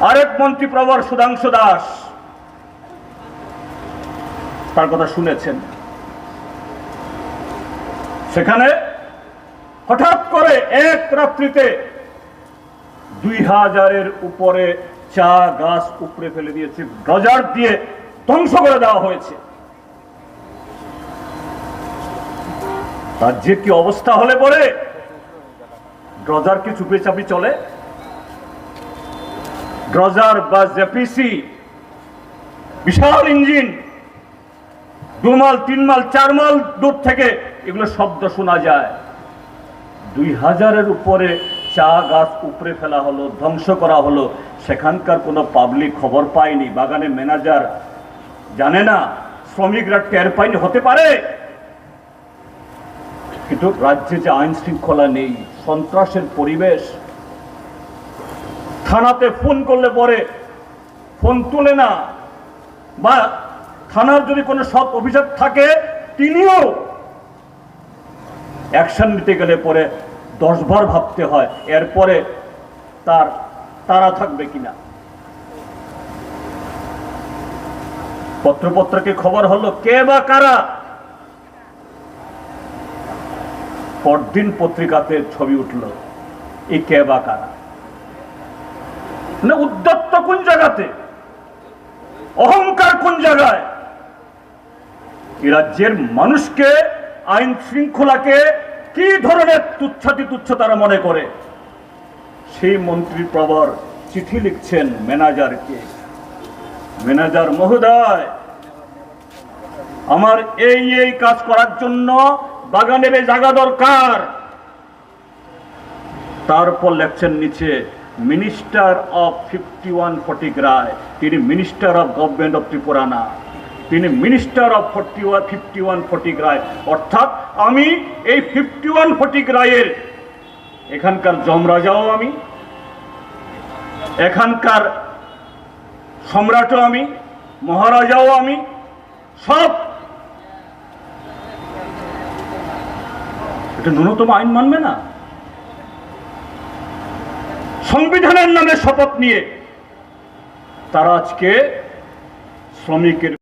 আরেক মন্ত্রী প্রবর সুধাংশু দাস, তার কথা শুনেছেন। সেখানে হঠাৎ করে এক রাত্রিতে 2000-এর উপরে চা গাছ উপড়ে ফেলে দিয়েছে, ড্রজার দিয়ে ধ্বংস করে দেওয়া হয়েছে। তার যে কি অবস্থা হলে পরে ড্রজার কি চুপে চাপি চলে? ড্রজার বা জেপিসি বিশাল ইঞ্জিন, 2 মাইল 3 মাইল 4 মাইল দূর থেকে এগুলো শব্দ শোনা যায়। 2000-এর উপরে চা গাছ উপড়ে ফেলা হলো, ধ্বংস করা হলো। সেখানকার কোনো পাবলিক খবর পায়নি, বাগানের ম্যানেজার জানে না, শ্রমিকরা টের পায়নি, হতে পারে। কিন্তু রাজ্যে যে আইন শৃঙ্খলা নেই, সন্ত্রাসের পরিবেশ, থানাতে ফোন করলে পরে ফোন তুলে না, বা থানার যদি কোনো সৎ অভিযোগ থাকে তিনিও অ্যাকশন নিতে গেলে পরে 10 বার ভাবতে হয় এরপরে তার তারা থাকবে কিনা। পত্রপত্রকে খবর হলো কে বা কারা, পরদিন পত্রিকাতে ছবি উঠল, এই কে বা কারা। উদ্যত্ত কোন জায়গাতে, অহংকার কোন জায়গায়? এই রাজ্যের মানুষকে, আইন শৃঙ্খলাকে কি ধরনের তুচ্ছাতি তুচ্ছ তারা মনে করে। সেই মন্ত্রী প্রবর চিঠি লিখছেন ম্যানেজারকে, ম্যানেজার মহোদয়, আমার এই কাজ করার জন্য বাগানের এই জায়গা দরকার। তারপর লেখছেন নিচে মিনিস্টার অফ 5140 রায়, তিনি minister of government of Tripura না, তিনি মিনিস্টার অফ 5140 রায়। অর্থাৎ আমি এই 5140 রায়ের এখানকার যমরাজাও আমি, এখানকার সম্রাটও আমি, মহারাজাও আমি, সব। এটা ন্যূনতম আইন মানবে না? সংবিধানের নামে শপথ নিয়ে তারা আজকে শ্রমিকের